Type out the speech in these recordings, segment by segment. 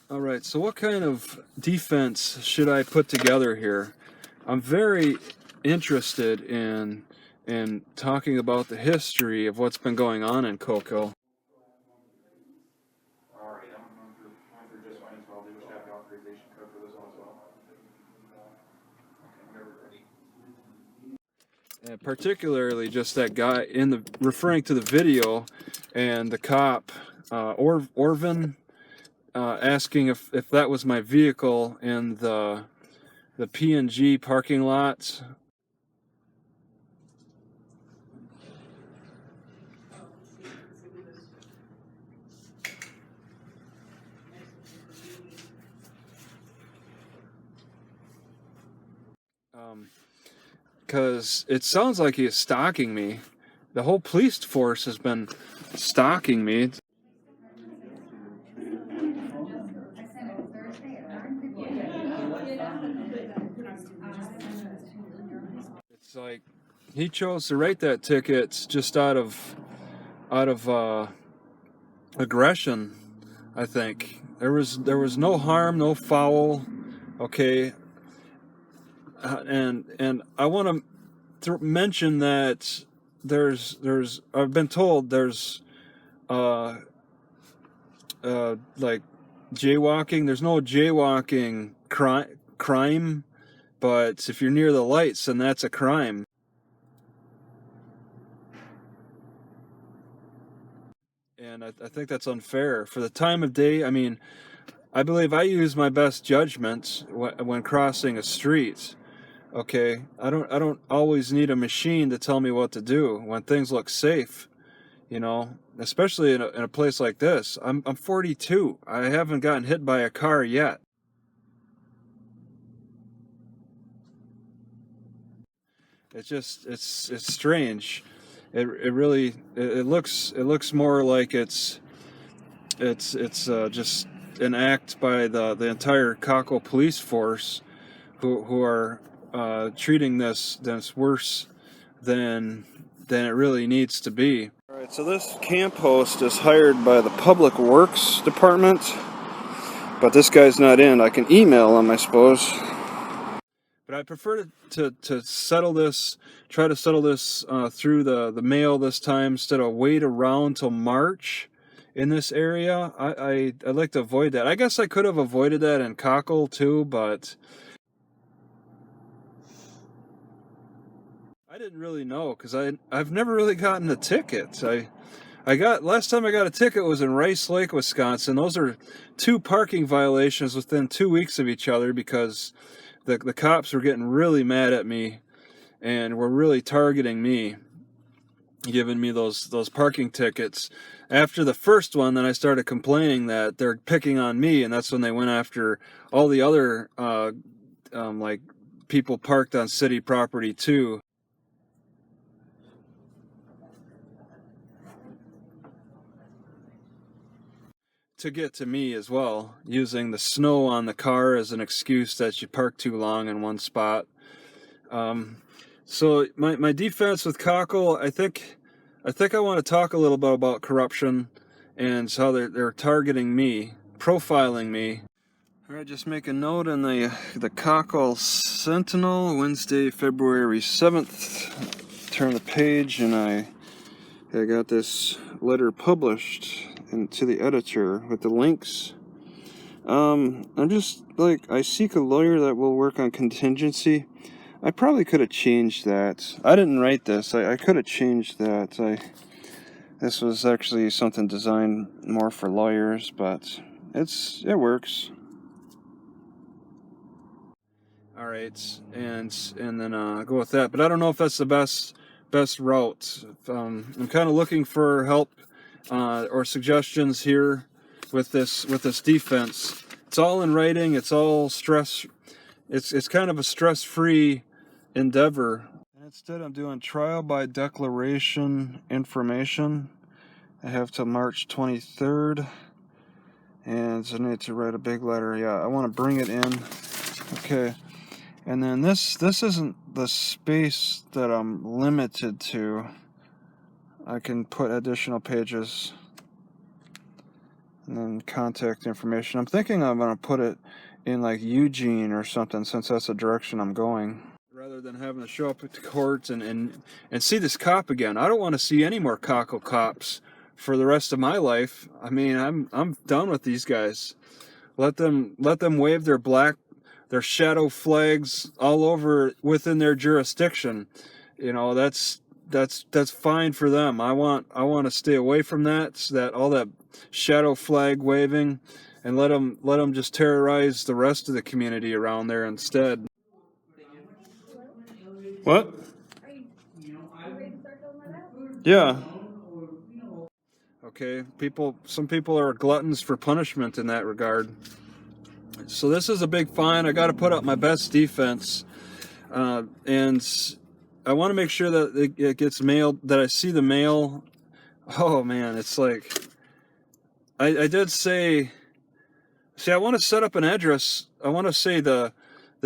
All right, so what kind of defense should I put together here? I'm very interested in talking about the history of what's been going on in Coquille. Alright, I'm going through just fine as well. They just have the authorization code for this one as well. Okay, whenever ready. And particularly just that guy in the referring to the video and the cop Orvin asking if that was my vehicle in the P&G parking lot. Because it sounds like he is stalking me. The whole police force has been stalking me. It's like he chose to write that ticket just out of aggression. I think there was no harm, no foul. Okay, and I want to mention that there's I've been told there's like jaywalking. There's no jaywalking crime, but if you're near the lights, then that's a crime. And I think that's unfair for the time of day. I mean, I believe I use my best judgment when crossing a street. Okay, I don't always need a machine to tell me what to do when things look safe, you know, especially in a place like this. I'm 42. I haven't gotten hit by a car yet. It's strange. It looks more like it's just an act by the entire Coquille police force who are treating this worse than it really needs to be. All right, so this camp host is hired by the Public Works Department, but this guy's not in. I can email him, I suppose. But I prefer to settle this, try to settle this through the mail this time instead of wait around till March in this area. I'd like to avoid that. I guess I could have avoided that in Coquille too, but I didn't really know because I've never really gotten a ticket. Last time I got a ticket was in Rice Lake, Wisconsin. Those are 2 parking violations within 2 weeks of each other because the cops were getting really mad at me and were really targeting me, giving me those parking tickets. After the first one, then I started complaining that they're picking on me, and that's when they went after all the other like people parked on city property too. To get to me as well, using the snow on the car as an excuse that you parked too long in one spot. So my defense with Coquille, I think I want to talk a little bit about corruption and how they're targeting me, profiling me. All right, just make a note in the Coquille Sentinel, Wednesday, February 7th. Turn the page, and I got this letter published to the editor with the links. I'm just like, I seek a lawyer that will work on contingency. I probably could have changed that. I didn't write this. I could have changed that. This was actually something designed more for lawyers, but it works. All right, and then go with that. But I don't know if that's the best route. I'm kind of looking for help or suggestions here with this defense. It's all in writing. It's all stress. It's kind of a stress-free endeavor. And instead, I'm doing trial by declaration information. I have till March 23rd, and I need to write a big letter. Yeah, I want to bring it in. Okay. And then this isn't the space that I'm limited to. I can put additional pages. And then contact information. I'm thinking I'm going to put it in like Eugene or something, since that's the direction I'm going. Rather than having to show up at the court and see this cop again. I don't want to see any more Cockle cops for the rest of my life. I mean, I'm done with these guys. Let them wave their shadow flags all over within their jurisdiction. You know, that's fine for them. I want to stay away from that all that shadow flag waving, and let them just terrorize the rest of the community around there instead. What? Yeah. Okay, some people are gluttons for punishment in that regard. So this is a big fine. I got to put up my best defense, and I want to make sure that it gets mailed, that I see the mail. Oh man, it's like, I did say, I want to set up an address. I want to say the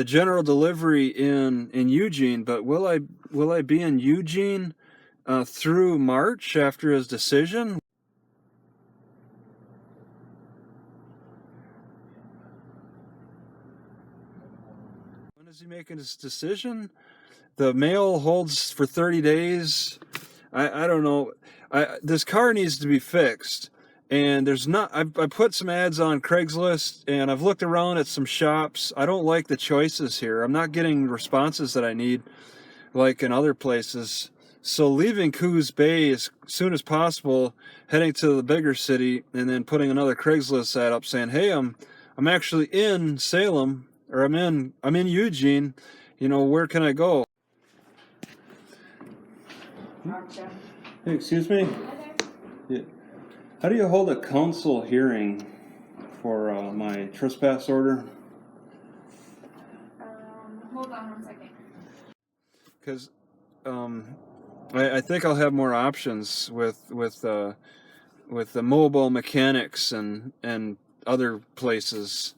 general delivery in Eugene, but will I be in Eugene through March after his decision? When is he making his decision? The mail holds for 30 days. I don't know. This car needs to be fixed. And there's not, I put some ads on Craigslist, and I've looked around at some shops. I don't like the choices here. I'm not getting responses that I need like in other places. So leaving Coos Bay as soon as possible, heading to the bigger city, and then putting another Craigslist ad up saying, hey, I'm actually in Salem, or I'm in Eugene. You know, where can I go? Hey, excuse me? Yeah. How do you hold a council hearing for my trespass order? Hold on 1 second. Because I think I'll have more options with the mobile mechanics and other places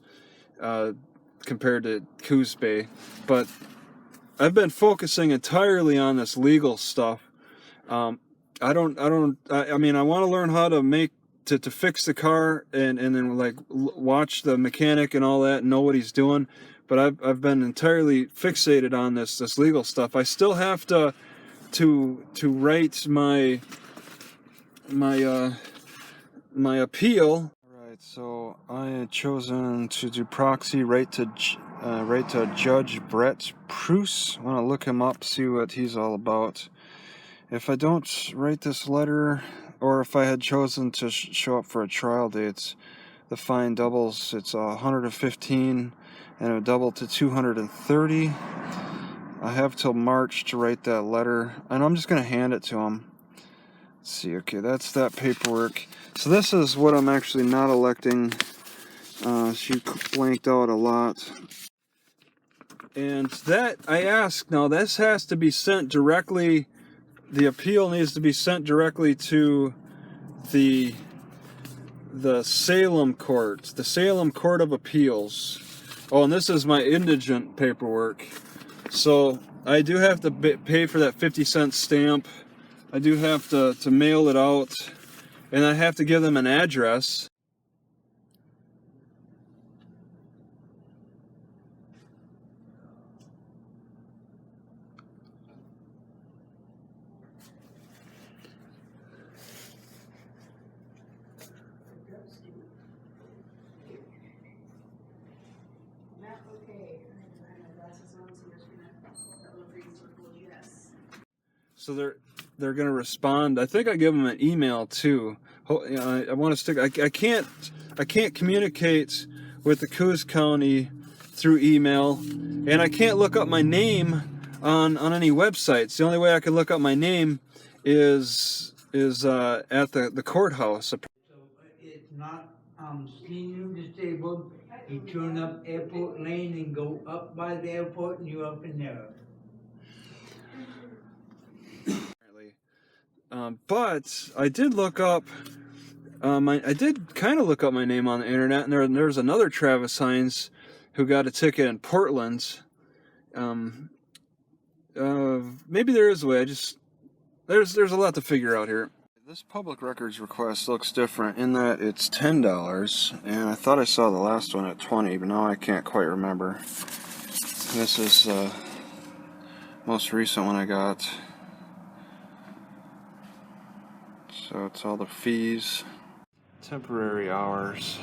compared to Coos Bay. But I've been focusing entirely on this legal stuff. I mean, I want to learn how to fix the car and then like watch the mechanic and all that and know what he's doing. But I've been entirely fixated on this legal stuff. I still have to write my appeal. All right, so I had chosen to do proxy right to Judge Brett Pruett. I want to look him up, see what he's all about. If I don't write this letter, or if I had chosen to show up for a trial date, the fine doubles. It's $115, and it would double to $230. I have till March to write that letter, and I'm just going to hand it to him. Let's see, okay, that's that paperwork. So this is what I'm actually not electing. She blanked out a lot. And that, I asked, now this has to be sent directly. The appeal needs to be sent directly to the Salem court, the Salem Court of Appeals. Oh, and this is my indigent paperwork. So I do have to pay for that 50-cent stamp. I do have to mail it out, and I have to give them an address. So they're going to respond. I think I give them an email too. I want to stick. I can't communicate with the Coos County through email, and I can't look up my name on any websites. The only way I can look up my name is at the courthouse. So it's not senior disabled. You turn up Airport Lane and go up by the airport, and you're up in there. But I did look up. I did kind of look up my name on the internet, and there's another Travis Hines who got a ticket in Portland. Maybe there is a way. There's a lot to figure out here. This public records request looks different in that it's $10, and I thought I saw the last one at $20, but now I can't quite remember. This is the most recent one I got. So it's all the fees. Temporary hours.